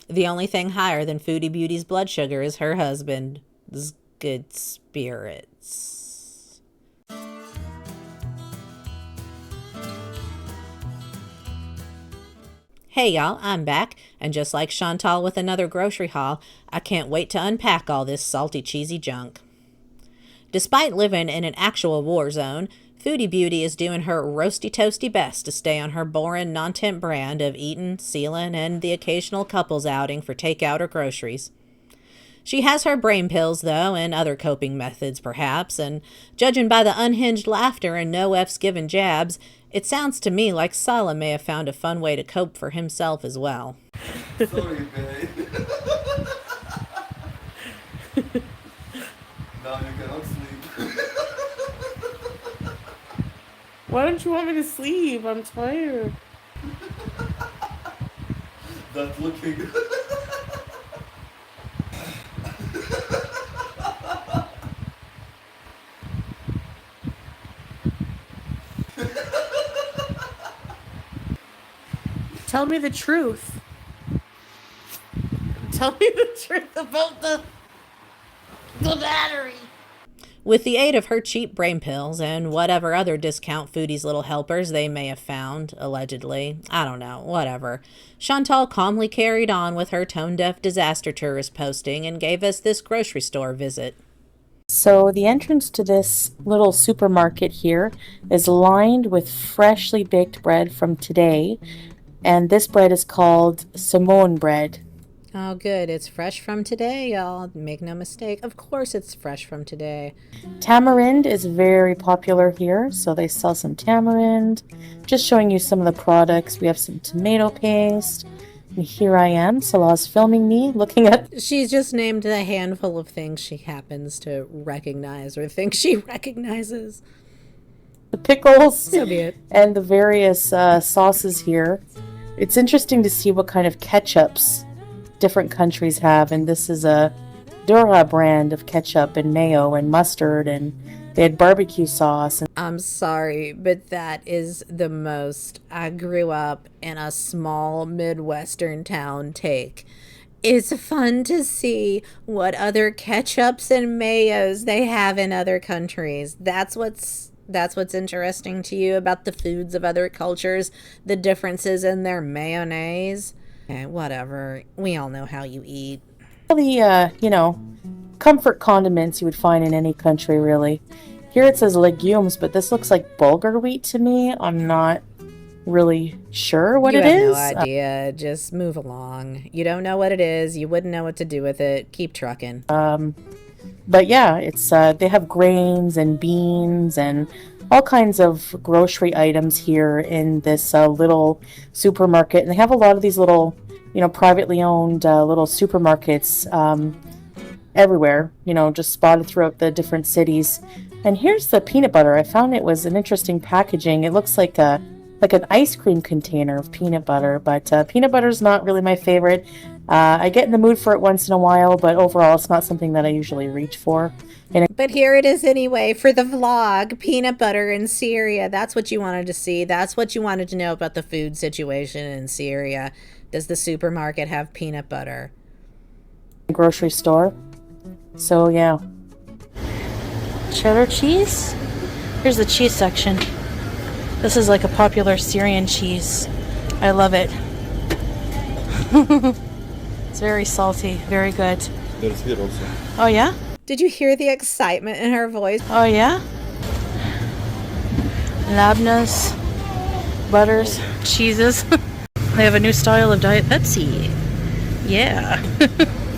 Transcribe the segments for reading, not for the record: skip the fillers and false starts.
The only thing higher than Foodie Beauty's blood sugar is her husband's good spirits. Hey y'all, I'm back, and just like Chantal with another grocery haul, I can't wait to unpack all this salty, cheesy junk. Despite living in an actual war zone, Foodie Beauty is doing her roasty toasty best to stay on her boring, non-temp brand of eating, sealing, and the occasional couples outing for takeout or groceries. She has her brain pills, though, and other coping methods, perhaps, and judging by the unhinged laughter and no F's given jabs, it sounds to me like Sala may have found a fun way to cope for himself as well. Sorry, babe. Now you cannot sleep. Why don't you want me to sleep? I'm tired. That looking. Tell me the truth. Tell me the truth about the battery. With the aid of her cheap brain pills and whatever other discount Foodie's little helpers they may have found, allegedly, I don't know, whatever, Chantal calmly carried on with her tone-deaf disaster tourist posting and gave us this grocery store visit. So the entrance to this little supermarket here is lined with freshly baked bread from today, and this bread is called Simone bread. Oh, good. It's fresh from today, y'all. Make no mistake. Of course it's fresh from today. Tamarind is very popular here, so they sell some tamarind. Just showing you some of the products. We have some tomato paste. And here I am. Salah's filming me, looking at... She's just named a handful of things she happens to recognize or think she recognizes. the pickles. So be it. And the various sauces here. It's interesting to see what kind of ketchups different countries have, and this is a Dura brand of ketchup and mayo and mustard, and they had barbecue sauce. I'm sorry, but that is the most I grew up in a small Midwestern town take. It's fun to see what other ketchups and mayos they have in other countries. That's what's interesting to you about the foods of other cultures, the differences in their mayonnaise. Okay, whatever. We all know how you eat. The, comfort condiments you would find in any country, really. Here it says legumes, but this looks like bulgur wheat to me. I'm not really sure what it is. You have no idea. Just move along. You don't know what it is. You wouldn't know what to do with it. Keep trucking. But yeah, it's they have grains and beans and all kinds of grocery items here in this little supermarket. And they have a lot of these little, privately owned little supermarkets everywhere, just spotted throughout the different cities. And here's the peanut butter. I found it was an interesting packaging. It looks like an ice cream container of peanut butter, but peanut butter is not really my favorite. I get in the mood for it once in a while, but overall it's not something that I usually reach for. But here it is anyway for the vlog, peanut butter in Syria. That's what you wanted to see. That's what you wanted to know about the food situation in Syria. Does the supermarket have peanut butter? Grocery store. So yeah. Cheddar cheese? Here's the cheese section. This is like a popular Syrian cheese. I love it. It's very salty, very good. There's here also. Oh yeah? Did you hear the excitement in her voice? Oh yeah? Labnehs, butters, cheeses. They have a new style of Diet Pepsi. Yeah.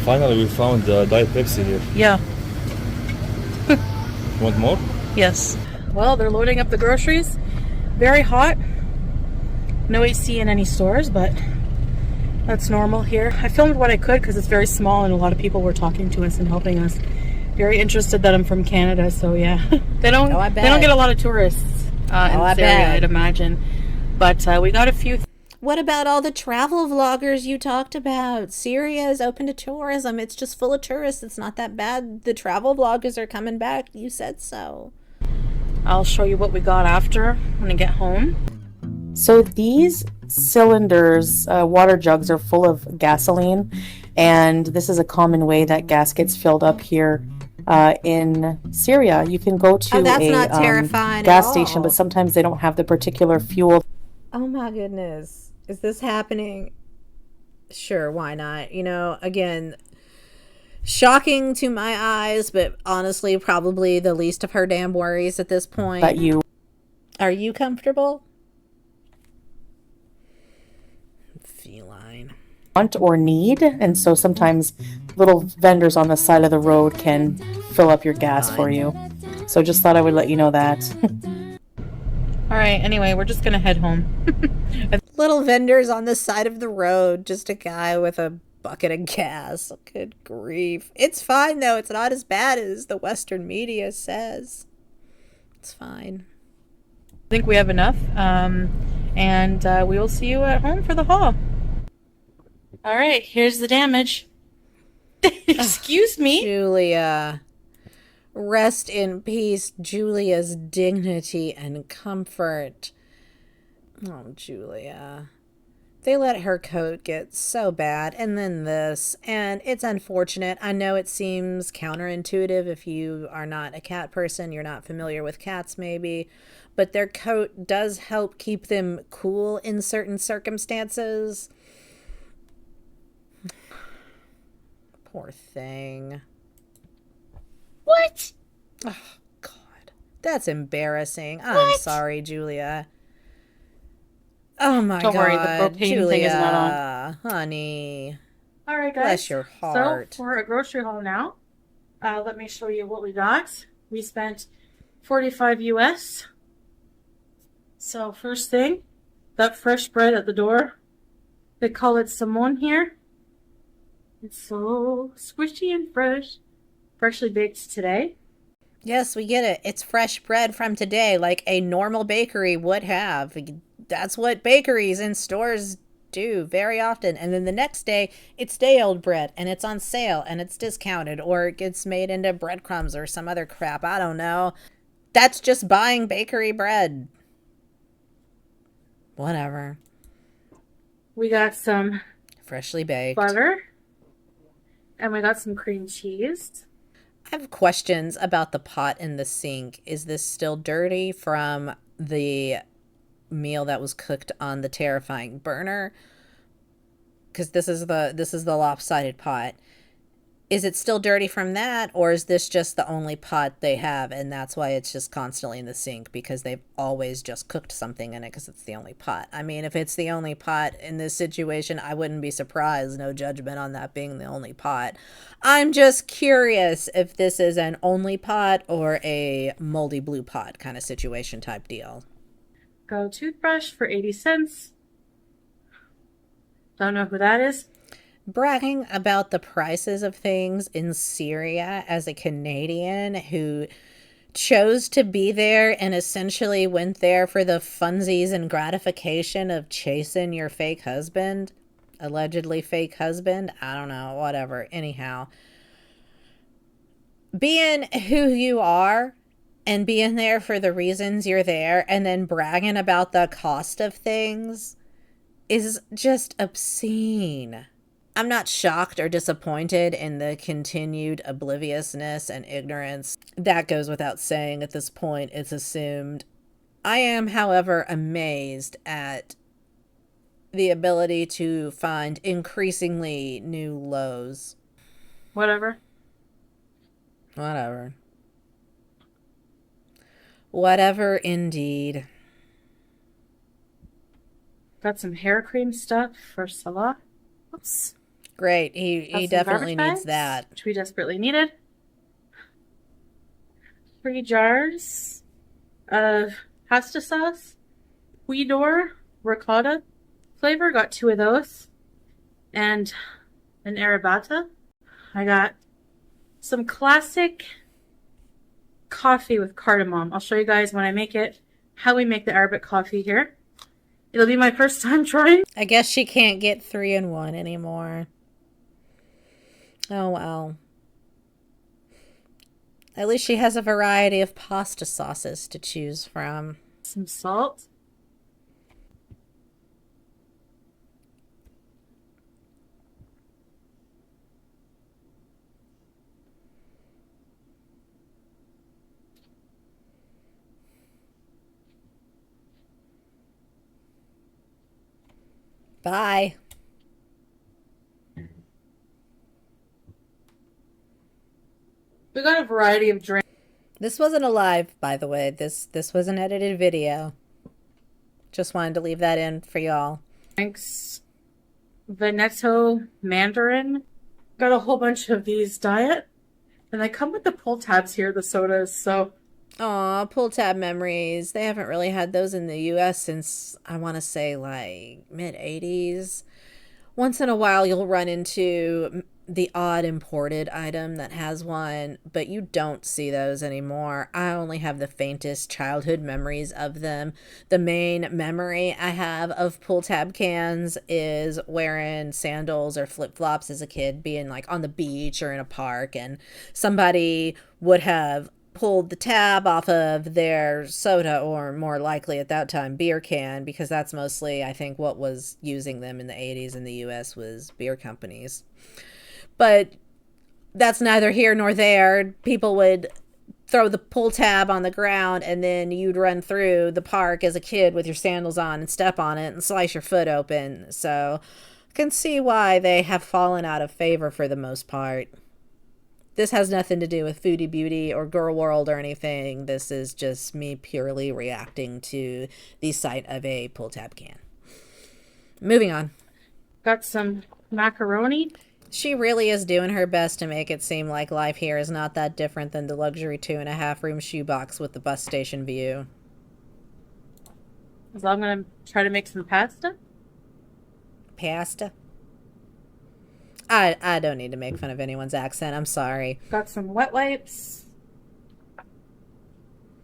Finally, we found Diet Pepsi here. Yeah. Want more? Yes. Well, they're loading up the groceries. Very hot. No AC in any stores, but that's normal here. I filmed what I could because it's very small and a lot of people were talking to us and helping us. Very interested that I'm from Canada, so yeah. They don't get a lot of tourists in this area, I'd imagine. But we got a few. What about all the travel vloggers you talked about? Syria is open to tourism. It's just full of tourists. It's not that bad. The travel vloggers are coming back. You said so. I'll show you what we got after when I get home. So these cylinders, water jugs, are full of gasoline, and this is a common way that gas gets filled up here in Syria. You can go Oh, to that's a not terrifying at gas station, but all. sometimes they don't have the particular fuel. Oh my goodness. Is this happening? Sure, why not? You know, again, shocking to my eyes, but honestly, probably the least of her damn worries at this point. That you Are you comfortable? Feline. want or need, and so sometimes little vendors on the side of the road can fill up your gas for you. So just thought I would let you know that. All right, anyway, we're just gonna head home. Little vendors on the side of the road, just a guy with a bucket of gas. Good grief. It's fine though. It's not as bad as the Western media says. It's fine. I think we have enough, and we will see you at home for the haul. All right, here's the damage. Excuse me. Julia. Rest in peace, Julia's dignity and comfort. Oh, Julia. They let her coat get so bad, and then this, and it's unfortunate. I know it seems counterintuitive if you are not a cat person, you're not familiar with cats maybe, but their coat does help keep them cool in certain circumstances. Poor thing. What? Oh, God. That's embarrassing. I'm sorry, Julia. Oh, my God. Don't worry, the propane Julia, thing is not on. Honey. All right, guys. Bless your heart. So, for a grocery haul now, let me show you what we got. We spent $45 US. So, first thing, that fresh bread at the door. They call it Simone here. It's so squishy and fresh. Freshly baked today. Yes, we get it. It's fresh bread from today, like a normal bakery would have. That's what bakeries and stores do very often. And then the next day, it's day-old bread, and it's on sale, and it's discounted, or it gets made into breadcrumbs or some other crap. I don't know. That's just buying bakery bread. Whatever. We got some freshly baked butter, and we got some cream cheese. I have questions about the pot in the sink. Is this still dirty from the meal that was cooked on the terrifying burner? Because this is the lopsided pot. Is it still dirty from that, or is this just the only pot they have, and that's why it's just constantly in the sink, because they've always just cooked something in it because it's the only pot? I mean, if it's the only pot in this situation, I wouldn't be surprised. No judgment on that being the only pot. I'm just curious if this is an only pot or a moldy blue pot kind of situation type deal. Go toothbrush for 80 cents. Don't know who that is. Bragging about the prices of things in Syria as a Canadian who chose to be there and essentially went there for the funsies and gratification of chasing your fake husband, allegedly fake husband. I don't know, whatever. Anyhow, being who you are and being there for the reasons you're there and then bragging about the cost of things is just obscene. I'm not shocked or disappointed in the continued obliviousness and ignorance. That goes without saying at this point. It's assumed. I am, however, amazed at the ability to find increasingly new lows. Whatever. Whatever indeed. Got some hair cream stuff for Salah. Oops. Great. He definitely needs that. Which we desperately needed. 3 jars of pasta sauce. Widor ricotta flavor. Got 2 of those. And an arrabbiata. I got some classic coffee with cardamom. I'll show you guys when I make it how we make the Arabic coffee here. It'll be my first time trying. I guess she can't get 3 in 1 anymore. Oh, well. At least she has a variety of pasta sauces to choose from. Some salt. Bye. We got a variety of This wasn't a live, by the way. This was an edited video. Just wanted to leave that in for y'all. drinks. Veneto Mandarin. Got a whole bunch of these diet. And they come with the pull tabs here, the sodas, so... Aw, pull tab memories. They haven't really had those in the US since, I want to say, like, mid-80s. Once in a while, you'll run into the odd imported item that has one, but you don't see those anymore. I only have the faintest childhood memories of them. The main memory I have of pull tab cans is wearing sandals or flip-flops as a kid, being like on the beach or in a park, and somebody would have pulled the tab off of their soda, or more likely at that time beer can, because that's mostly, I think, what was using them in the 80s in the US was beer companies. But that's neither here nor there. People would throw the pull tab on the ground, and then you'd run through the park as a kid with your sandals on and step on it and slice your foot open. So I can see why they have fallen out of favor for the most part. This has nothing to do with Foodie Beauty or Girl World or anything. This is just me purely reacting to the sight of a pull tab can. Moving on. Got some macaroni. She really is doing her best to make it seem like life here is not that different than the luxury 2.5 room shoebox with the bus station view. So I'm going to try to make some pasta. Pasta? I don't need to make fun of anyone's accent. I'm sorry. Got some wet wipes.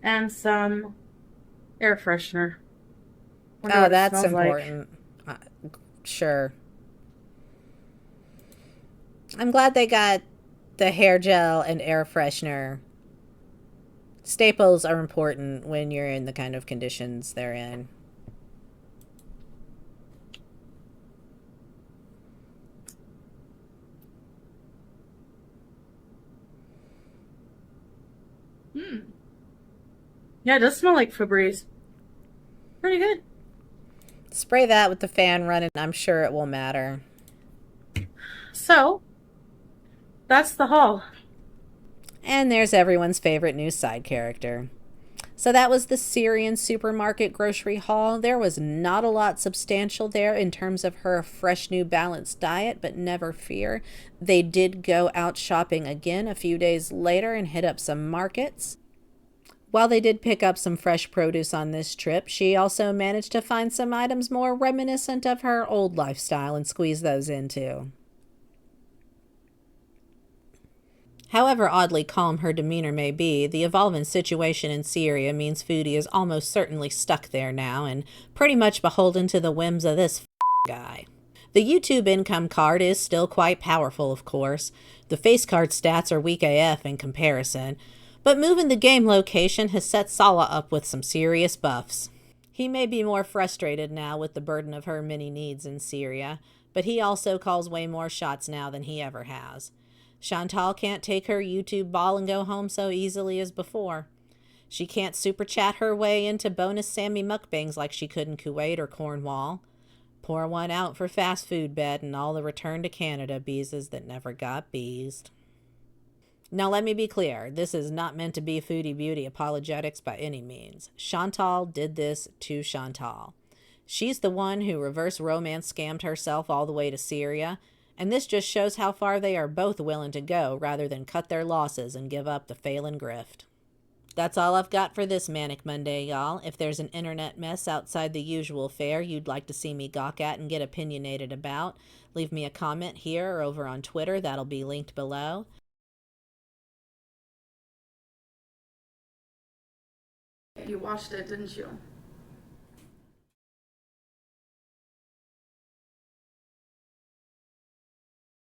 And some air freshener. Wonder Oh, what it that's smells like. important. Sure. I'm glad they got the hair gel and air freshener. Staples are important when you're in the kind of conditions they're in. Yeah, it does smell like Febreze. Pretty good. Spray that with the fan running. I'm sure it will matter. So, that's the haul. And there's everyone's favorite new side character. So that was the Syrian supermarket grocery haul. There was not a lot substantial there in terms of her fresh new balanced diet, but never fear. They did go out shopping again a few days later and hit up some markets. While they did pick up some fresh produce on this trip, she also managed to find some items more reminiscent of her old lifestyle and squeeze those in too. However oddly calm her demeanor may be, the evolving situation in Syria means Foodie is almost certainly stuck there now and pretty much beholden to the whims of this guy. The YouTube income card is still quite powerful, of course. The face card stats are weak AF in comparison, but moving the game location has set Salah up with some serious buffs. He may be more frustrated now with the burden of her many needs in Syria, but he also calls way more shots now than he ever has. Chantal can't take her YouTube ball and go home so easily as before. She can't super chat her way into bonus Sammy mukbangs like she could in Kuwait or Cornwall. Pour one out for fast food bed and all the return to Canada beeses that never got beesed. Now let me be clear, this is not meant to be Foodie Beauty apologetics by any means. Chantal did this to Chantal. She's the one who reverse romance scammed herself all the way to Syria, and this just shows how far they are both willing to go rather than cut their losses and give up the failing grift. That's all I've got for this Manic Monday, y'all. If there's an internet mess outside the usual fare you'd like to see me gawk at and get opinionated about, leave me a comment here or over on Twitter. That'll be linked below. You watched it, didn't you?